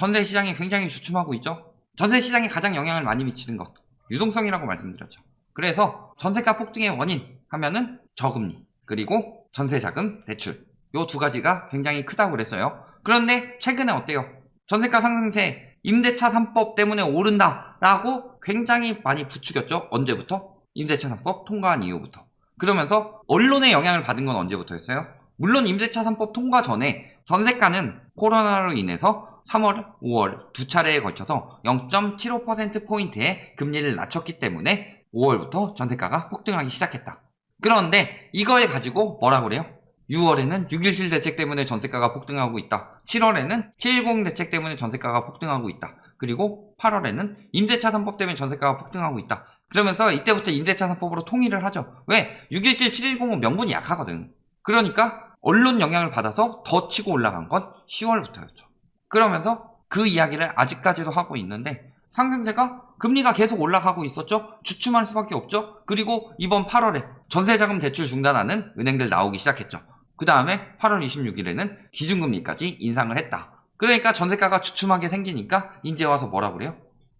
전세 시장이 굉장히 주춤하고 있죠. 전세 시장에 가장 영향을 많이 미치는 것, 유동성이라고 말씀드렸죠. 그래서 전세가 폭등의 원인 하면은 저금리, 그리고 전세자금 대출, 요 두 가지가 굉장히 크다고 그랬어요. 그런데 최근에 어때요? 전세가 상승세, 임대차 3법 때문에 오른다라고 굉장히 많이 부추겼죠. 언제부터? 임대차 3법 통과한 이후부터. 그러면서 언론의 영향을 받은 건 언제부터였어요? 물론 임대차 3법 통과 전에 전세가는 코로나로 인해서 3월, 5월 두 차례에 걸쳐서 0.75%포인트의 금리를 낮췄기 때문에 5월부터 전세가가 폭등하기 시작했다. 그런데 이걸 가지고 뭐라고 그래요? 6월에는 6.17 대책 때문에 전세가가 폭등하고 있다. 7월에는 7.10 대책 때문에 전세가가 폭등하고 있다. 그리고 8월에는 임대차 3법 때문에 전세가가 폭등하고 있다. 그러면서 이때부터 임대차 3법으로 통일을 하죠. 왜? 6.17, 7.10은 명분이 약하거든. 그러니까 언론 영향을 받아서 더 치고 올라간 건 10월부터였죠. 그러면서 그 이야기를 아직까지도 하고 있는데 상승세가 금리가 계속 올라가고 있었죠. 주춤할 수밖에 없죠. 그리고 이번 8월에 전세자금 대출 중단하는 은행들 나오기 시작했죠. 그 다음에 8월 26일에는 기준금리까지 인상을 했다. 그러니까 전세가가 주춤하게 생기니까 이제 와서 뭐라 그래요?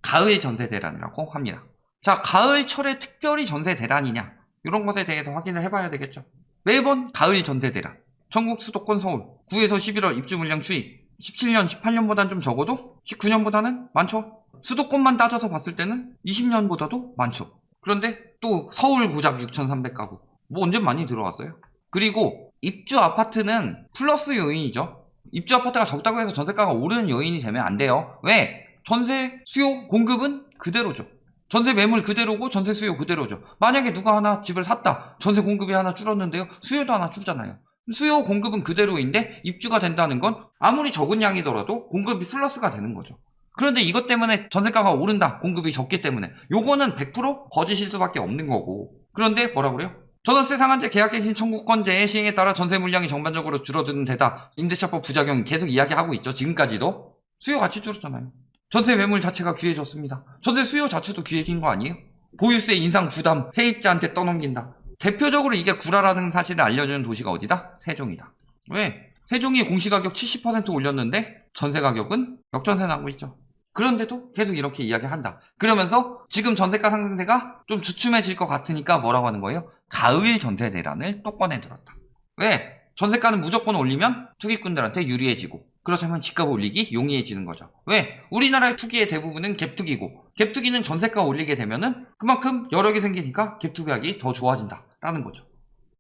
가을 전세 대란이라고 합니다. 자, 가을철에 특별히 전세 대란이냐, 이런 것에 대해서 확인을 해봐야 되겠죠. 매번 가을 전세 대란, 전국 수도권 서울 9에서 11월 입주 물량 추이, 17년, 18년보다는 좀 적어도 19년보다는 많죠. 수도권만 따져서 봤을 때는 20년보다도 많죠. 그런데 또 서울 고작 6,300가구, 뭐 언제 많이 들어왔어요. 그리고 입주 아파트는 플러스 요인이죠. 입주 아파트가 적다고 해서 전세가가 오르는 요인이 되면 안 돼요. 왜? 전세 수요 공급은 그대로죠. 전세 매물 그대로고 전세 수요 그대로죠. 만약에 누가 하나 집을 샀다, 전세 공급이 하나 줄었는데요, 수요도 하나 줄잖아요. 수요 공급은 그대로인데 입주가 된다는 건 아무리 적은 양이더라도 공급이 플러스가 되는 거죠. 그런데 이것 때문에 전세가가 오른다, 공급이 적기 때문에, 요거는 100% 거짓일 수밖에 없는 거고. 그런데 뭐라 그래요? 전월세 상한제 계약갱신 청구권제 시행에 따라 전세 물량이 전반적으로 줄어드는 데다 임대차법 부작용 계속 이야기하고 있죠. 지금까지도 수요 같이 줄었잖아요. 전세 매물 자체가 귀해졌습니다. 전세 수요 자체도 귀해진 거 아니에요? 보유세 인상 부담 세입자한테 떠넘긴다. 대표적으로 이게 구라라는 사실을 알려주는 도시가 어디다? 세종이다. 왜? 세종이 공시가격 70% 올렸는데 전세 가격은 역전세 나고 있죠. 그런데도 계속 이렇게 이야기한다. 그러면서 지금 전세가 상승세가 좀 주춤해질 것 같으니까 뭐라고 하는 거예요? 가을 전세 대란을 또 꺼내들었다. 왜? 전세가는 무조건 올리면 투기꾼들한테 유리해지고, 그렇다면 집값 올리기 용이해지는 거죠. 왜? 우리나라의 투기의 대부분은 갭투기고, 갭투기는 전세가 올리게 되면은 그만큼 여러 개 생기니까 갭투기하기 더 좋아진다 라는 거죠.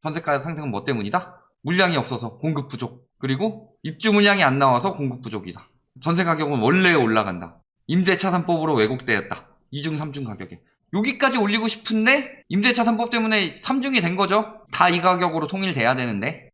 전세가 상승은 뭐 때문이다? 물량이 없어서 공급 부족, 그리고 입주 물량이 안 나와서 공급 부족이다. 전세 가격은 원래 올라간다. 임대차 3법으로 왜곡되었다. 2중 3중 가격에 여기까지 올리고 싶은데 임대차 3법 때문에 3중이 된 거죠. 다 이 가격으로 통일돼야 되는데.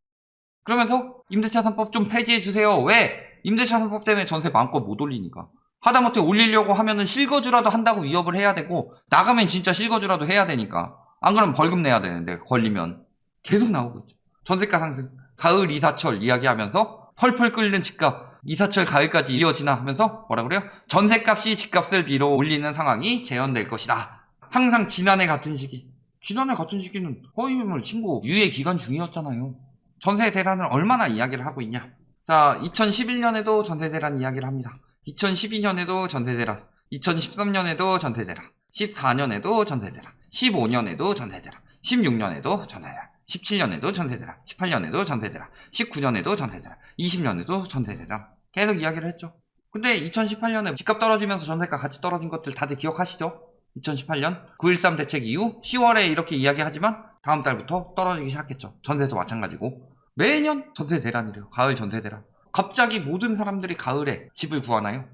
그러면서 임대차 3법 좀 폐지해주세요. 왜? 임대차 3법 때문에 전세 마음껏 못 올리니까. 하다못해 올리려고 하면은 실거주라도 한다고 위협을 해야 되고, 나가면 진짜 실거주라도 해야 되니까. 안 그러면 벌금 내야 되는데, 걸리면. 계속 나오고 있죠. 전세가 상승, 가을 이사철 이야기하면서 펄펄 끓는 집값, 이사철 가을까지 이어지나 하면서 뭐라 그래요? 전세값이 집값을 밀어 올리는 상황이 재현될 것이다. 항상 지난해 같은 시기, 지난해 같은 시기는 허위매물 신고 유예 기간 중이었잖아요. 전세 대란을 얼마나 이야기를 하고 있냐. 자, 2011년에도 전세 대란 이야기를 합니다. 2012년에도 전세 대란, 2013년에도 전세 대란, 14년에도 전세 대란, 15년에도 전세 대란, 16년에도 전세 대란, 17년에도 전세 대란, 18년에도 전세 대란, 19년에도 전세 대란, 20년에도 전세 대란. 계속 이야기를 했죠. 근데 2018년에 집값 떨어지면서 전세가 같이 떨어진 것들 다들 기억하시죠? 2018년 9.13 대책 이후 10월에 이렇게 이야기하지만 다음 달부터 떨어지기 시작했죠. 전세도 마찬가지고. 매년 전세 대란이래요. 가을 전세 대란. 갑자기 모든 사람들이 가을에 집을 구하나요?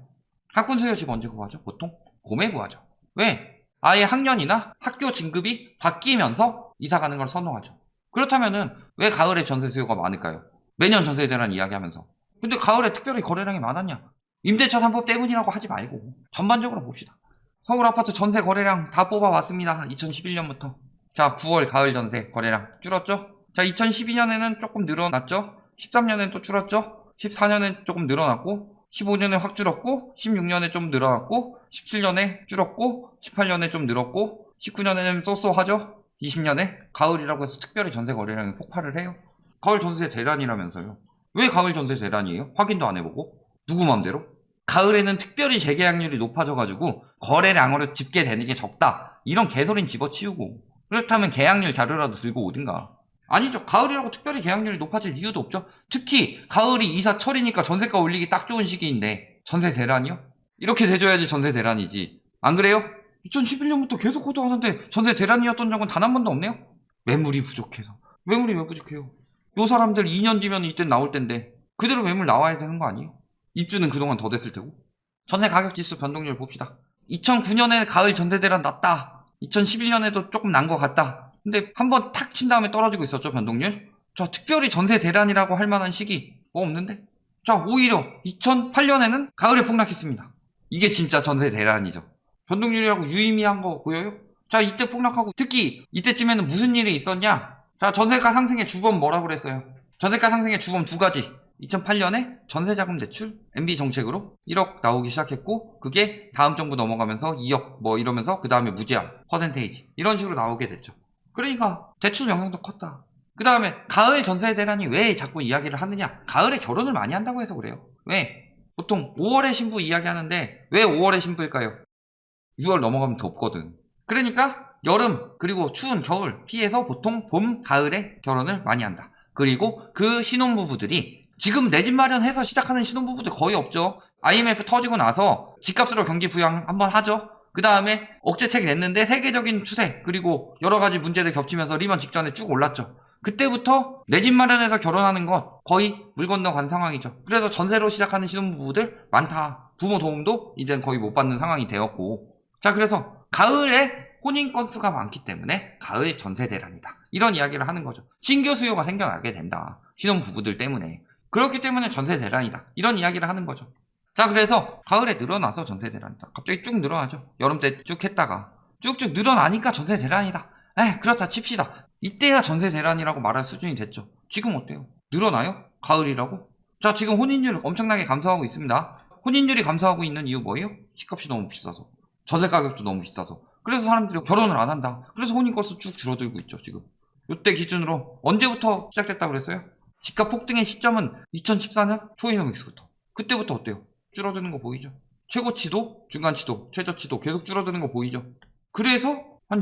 학군 수요 집 언제 구하죠? 보통 봄에 구하죠. 왜? 아예 학년이나 학교 진급이 바뀌면서 이사 가는 걸 선호하죠. 그렇다면은 왜 가을에 전세 수요가 많을까요? 매년 전세 대란 이야기하면서. 근데 가을에 특별히 거래량이 많았냐? 임대차 3법 때문이라고 하지 말고 전반적으로 봅시다. 서울 아파트 전세 거래량 다 뽑아왔습니다. 2011년부터. 자, 9월 가을 전세 거래량 줄었죠? 자, 2012년에는 조금 늘어났죠? 13년엔 또 줄었죠? 14년엔 조금 늘어났고, 15년에 확 줄었고, 16년에 좀 늘어났고, 17년에 줄었고, 18년에 좀 늘었고, 19년에는 쏘쏘하죠? 20년에 가을이라고 해서 특별히 전세 거래량이 폭발을 해요. 가을 전세 대란이라면서요. 왜 가을 전세 대란이에요? 확인도 안 해보고? 누구 맘대로? 가을에는 특별히 재계약률이 높아져가지고 거래량으로 집계되는 게 적다. 이런 개소리는 집어치우고 그렇다면 계약률 자료라도 들고 오든가. 아니죠. 가을이라고 특별히 계약률이 높아질 이유도 없죠. 특히 가을이 이사 철이니까 전세가 올리기 딱 좋은 시기인데 전세 대란이요? 이렇게 돼줘야지 전세 대란이지. 안 그래요? 2011년부터 계속 호도하는데 전세 대란이었던 적은 단 한 번도 없네요? 매물이 부족해서. 매물이 왜 부족해요? 요 사람들 2년 뒤면 이때 나올 텐데 그대로 매물 나와야 되는 거 아니에요? 입주는 그동안 더 됐을 테고. 전세 가격 지수 변동률 봅시다. 2009년에 가을 전세 대란 났다. 2011년에도 조금 난 것 같다. 근데 한번 탁 친 다음에 떨어지고 있었죠, 변동률. 자, 특별히 전세 대란이라고 할 만한 시기 뭐 없는데? 자, 오히려 2008년에는 가을에 폭락했습니다. 이게 진짜 전세 대란이죠. 변동률이라고 유의미한 거 보여요? 자, 이때 폭락하고 특히 이때쯤에는 무슨 일이 있었냐? 자, 전세가 상승의 주범 뭐라고 그랬어요? 전세가 상승의 주범 두 가지. 2008년에 전세자금 대출 MB 정책으로 1억 나오기 시작했고 그게 다음 정부 넘어가면서 2억 뭐 이러면서 그 다음에 무제한 퍼센테이지 이런 식으로 나오게 됐죠. 그러니까 대출 영향도 컸다. 그 다음에 가을 전세 대란이 왜 자꾸 이야기를 하느냐? 가을에 결혼을 많이 한다고 해서 그래요. 왜? 보통 5월에 신부 이야기하는데 왜 5월에 신부일까요? 6월 넘어가면 덥거든. 그러니까 여름 그리고 추운 겨울 피해서 보통 봄, 가을에 결혼을 많이 한다. 그리고 그 신혼부부들이 지금 내 집 마련해서 시작하는 신혼부부들 거의 없죠. IMF 터지고 나서 집값으로 경기 부양 한번 하죠. 그 다음에 억제책 냈는데 세계적인 추세 그리고 여러 가지 문제들 겹치면서 리먼 직전에 쭉 올랐죠. 그때부터 내 집 마련해서 결혼하는 건 거의 물 건너간 상황이죠. 그래서 전세로 시작하는 신혼부부들 많다. 부모 도움도 이제는 거의 못 받는 상황이 되었고. 자, 그래서 가을에 혼인 건수가 많기 때문에 가을 전세 대란이다. 이런 이야기를 하는 거죠. 신규 수요가 생겨나게 된다. 신혼부부들 때문에. 그렇기 때문에 전세 대란이다. 이런 이야기를 하는 거죠. 자, 그래서 가을에 늘어나서 전세 대란이다. 갑자기 쭉 늘어나죠. 여름 때 쭉 했다가 쭉쭉 늘어나니까 전세 대란이다. 그렇다 칩시다. 이때야 전세 대란이라고 말할 수준이 됐죠. 지금 어때요? 늘어나요? 가을이라고? 자, 지금 혼인율 엄청나게 감소하고 있습니다. 혼인율이 감소하고 있는 이유 뭐예요? 집값이 너무 비싸서. 전세 가격도 너무 비싸서. 그래서 사람들이 결혼을 안 한다. 그래서 혼인 건수 쭉 줄어들고 있죠, 지금. 이때 기준으로 언제부터 시작됐다고 그랬어요? 집값 폭등의 시점은 2014년 초이노믹스부터. 그때부터 어때요? 줄어드는 거 보이죠? 최고치도, 중간치도, 최저치도 계속 줄어드는 거 보이죠? 그래서 한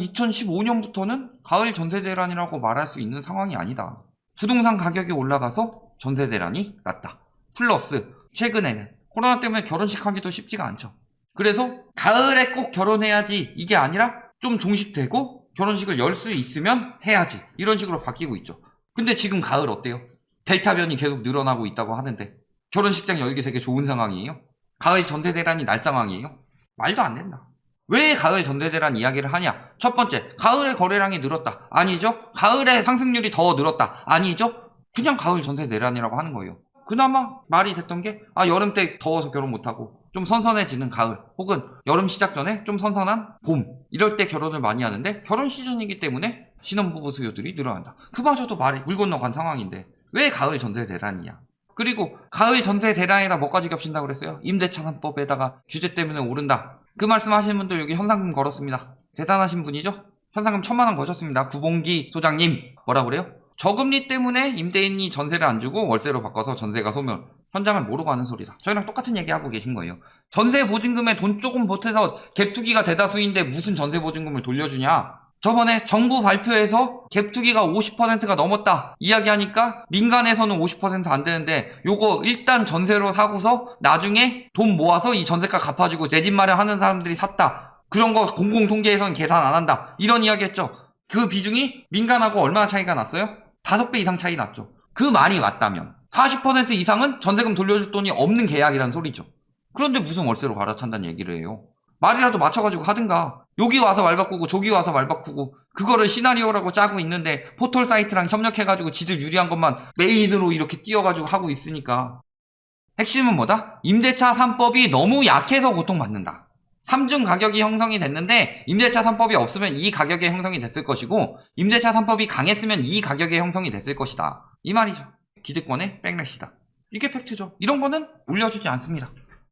2015년부터는 가을 전세 대란이라고 말할 수 있는 상황이 아니다. 부동산 가격이 올라가서 전세 대란이 났다. 플러스 최근에는 코로나 때문에 결혼식 하기도 쉽지가 않죠. 그래서 가을에 꼭 결혼해야지 이게 아니라 좀 종식되고 결혼식을 열 수 있으면 해야지 이런 식으로 바뀌고 있죠. 근데 지금 가을 어때요? 델타 변이 계속 늘어나고 있다고 하는데 결혼식장 열기 되게 좋은 상황이에요? 가을 전세 대란이 날 상황이에요? 말도 안 된다. 왜 가을 전세 대란 이야기를 하냐? 첫 번째, 가을에 거래량이 늘었다. 아니죠. 가을에 상승률이 더 늘었다. 아니죠. 그냥 가을 전세 대란이라고 하는 거예요. 그나마 말이 됐던 게 여름 때 더워서 결혼 못하고 좀 선선해지는 가을 혹은 여름 시작 전에 좀 선선한 봄 이럴 때 결혼을 많이 하는데 결혼 시즌이기 때문에 신혼부부 수요들이 늘어난다. 그마저도 말이 물 건너간 상황인데 왜 가을 전세 대란이냐? 그리고 가을 전세 대란에다 뭐까지 겹친다고 그랬어요? 임대차 3법에다가 규제 때문에 오른다. 그 말씀 하시는 분들 여기 현상금 걸었습니다. 대단하신 분이죠? 현상금 1000만 원 거셨습니다. 구봉기 소장님 뭐라 그래요? 저금리 때문에 임대인이 전세를 안 주고 월세로 바꿔서 전세가 소멸. 현장을 모르고 하는 소리다. 저희랑 똑같은 얘기 하고 계신 거예요. 전세 보증금에 돈 조금 보태서 갭투기가 대다수인데 무슨 전세 보증금을 돌려주냐? 저번에 정부 발표에서 갭투기가 50%가 넘었다 이야기하니까 민간에서는 50% 안 되는데 요거 일단 전세로 사고서 나중에 돈 모아서 이 전세가 갚아주고 내 집 마련하는 사람들이 샀다. 그런 거 공공통계에서는 계산 안 한다. 이런 이야기 했죠. 그 비중이 민간하고 얼마나 차이가 났어요? 5배 이상 차이 났죠. 그 말이 맞다면 40% 이상은 전세금 돌려줄 돈이 없는 계약이란 소리죠. 그런데 무슨 월세로 갈아탄다는 얘기를 해요. 말이라도 맞춰가지고 하든가. 여기 와서 말 바꾸고 저기 와서 말 바꾸고 그거를 시나리오라고 짜고 있는데 포털 사이트랑 협력해가지고 지들 유리한 것만 메인으로 이렇게 띄워가지고 하고 있으니까. 핵심은 뭐다? 임대차 3법이 너무 약해서 고통받는다. 3중 가격이 형성이 됐는데 임대차 3법이 없으면 이 가격에 형성이 됐을 것이고 임대차 3법이 강했으면 이 가격에 형성이 됐을 것이다. 이 말이죠. 기득권의 백래시다. 이게 팩트죠. 이런 거는 올려주지 않습니다.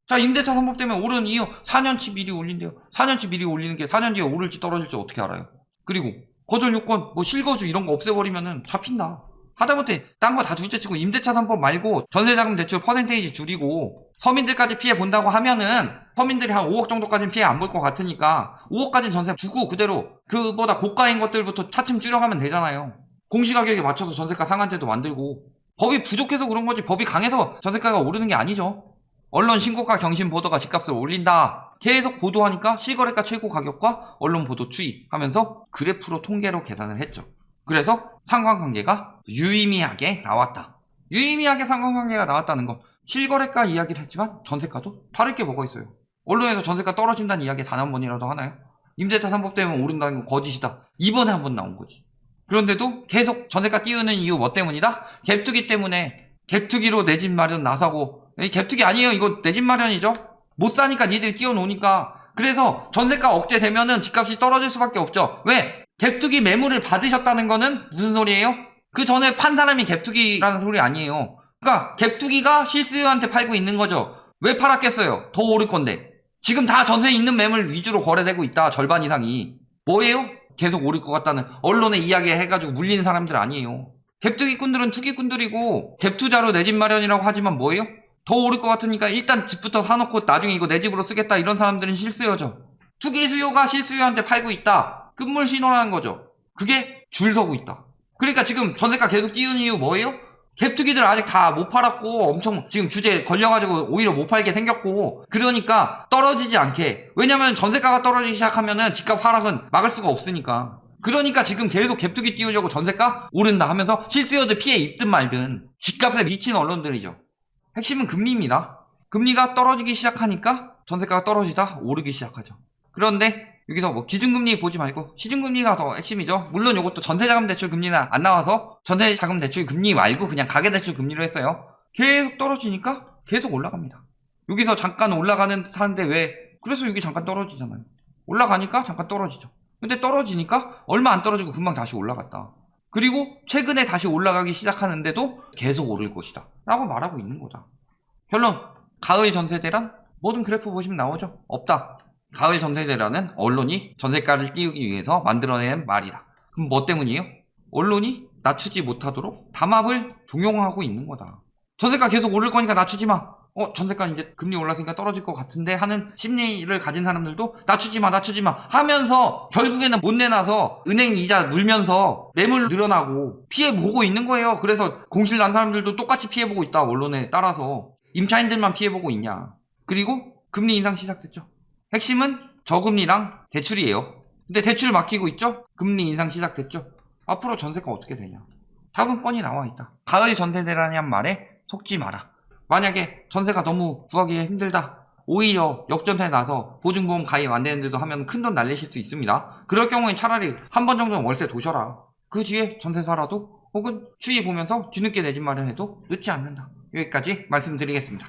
자, 임대차 3법 때문에 오른 이유 4년치 미리 올린대요. 4년치 미리 올리는 게 4년 뒤에 오를지 떨어질지 어떻게 알아요? 그리고 거절 요건 뭐 실거주 이런 거 없애버리면은 잡힌다. 하다못해 딴 거 다 둘째치고 임대차 3법 말고 전세자금 대출 퍼센테이지 줄이고 서민들까지 피해 본다고 하면은 서민들이 한 5억 정도까지는 피해 안 볼 것 같으니까 5억까지는 전세 두고 그대로 그보다 고가인 것들부터 차츰 줄여가면 되잖아요. 공시가격에 맞춰서 전세가 상한제도 만들고. 법이 부족해서 그런 거지 법이 강해서 전세가가 오르는 게 아니죠. 언론 신고가 경신 보도가 집값을 올린다. 계속 보도하니까 실거래가 최고 가격과 언론 보도 추이 하면서 그래프로 통계로 계산을 했죠. 그래서 상관관계가 유의미하게 나왔다. 유의미하게 상관관계가 나왔다는 건 실거래가 이야기를 했지만 전세가도 다를 게 뭐가 있어요. 언론에서 전세가 떨어진다는 이야기 단 한 번이라도 하나요? 임대차 3법 때문에 오른다는 건 거짓이다. 이번에 한 번 나온 거지. 그런데도 계속 전세가 띄우는 이유 뭐 때문이다? 갭투기 때문에. 갭투기로 내 집 마련 나사고. 이 갭투기 아니에요. 이거 내 집 마련이죠. 못 사니까 니들 끼워놓으니까. 그래서 전세가 억제되면은 집값이 떨어질 수밖에 없죠. 왜? 갭투기 매물을 받으셨다는 거는 무슨 소리예요? 그 전에 판 사람이 갭투기라는 소리 아니에요. 그러니까 갭투기가 실수요한테 팔고 있는 거죠. 왜 팔았겠어요? 더 오를 건데. 지금 다 전세 있는 매물 위주로 거래되고 있다. 절반 이상이. 뭐예요? 계속 오를 것 같다는 언론에 이야기해가지고 물리는 사람들 아니에요. 갭투기꾼들은 투기꾼들이고 갭투자로 내 집 마련이라고 하지만 뭐예요? 더 오를 것 같으니까 일단 집부터 사놓고 나중에 이거 내 집으로 쓰겠다 이런 사람들은 실수요죠. 투기 수요가 실수요한테 팔고 있다. 끝물 신호라는 거죠. 그게 줄 서고 있다. 그러니까 지금 전세가 계속 띄우는 이유 뭐예요? 갭투기들 아직 다 못 팔았고 엄청 지금 규제 걸려가지고 오히려 못 팔게 생겼고 그러니까 떨어지지 않게. 왜냐면 전세가가 떨어지기 시작하면은 집값 하락은 막을 수가 없으니까. 그러니까 지금 계속 갭투기 띄우려고 전세가 오른다 하면서 실수요들 피해 입든 말든 집값에 미친 언론들이죠. 핵심은 금리입니다. 금리가 떨어지기 시작하니까 전세가가 떨어지다 오르기 시작하죠. 그런데 여기서 뭐 기준금리 보지 말고 시중금리가 더 핵심이죠. 물론 이것도 전세자금 대출 금리는 안 나와서 전세자금 대출 금리 말고 그냥 가계대출 금리로 했어요. 계속 떨어지니까 계속 올라갑니다. 여기서 잠깐 올라가는 사는데 왜? 그래서 여기 잠깐 떨어지잖아요. 올라가니까 잠깐 떨어지죠. 근데 떨어지니까 얼마 안 떨어지고 금방 다시 올라갔다. 그리고 최근에 다시 올라가기 시작하는데도 계속 오를 것이다 라고 말하고 있는 거다. 결론, 가을 전세대란 모든 그래프 보시면 나오죠. 없다. 가을 전세대란은 언론이 전세가를 띄우기 위해서 만들어낸 말이다. 그럼 뭐 때문이에요? 언론이 낮추지 못하도록 담합을 종용하고 있는 거다. 전세가 계속 오를 거니까 낮추지 마. 전세가 이제 금리 올랐으니까 떨어질 것 같은데 하는 심리를 가진 사람들도 낮추지 마 하면서 결국에는 못 내놔서 은행 이자 물면서 매물 늘어나고 피해 보고 있는 거예요. 그래서 공실 난 사람들도 똑같이 피해 보고 있다. 언론에 따라서. 임차인들만 피해 보고 있냐. 그리고 금리 인상 시작됐죠. 핵심은 저금리랑 대출이에요. 근데 대출 막히고 있죠? 금리 인상 시작됐죠? 앞으로 전세가 어떻게 되냐? 답은 뻔히 나와 있다. 가을 전세대라는 말에 속지 마라. 만약에 전세가 너무 구하기 힘들다. 오히려 역전세 나서 보증보험 가입 안 되는데도 하면 큰돈 날리실 수 있습니다. 그럴 경우엔 차라리 한 번 정도는 월세 도셔라. 그 뒤에 전세 사라도 혹은 추위 보면서 뒤늦게 내 집 마련해도 늦지 않는다. 여기까지 말씀드리겠습니다.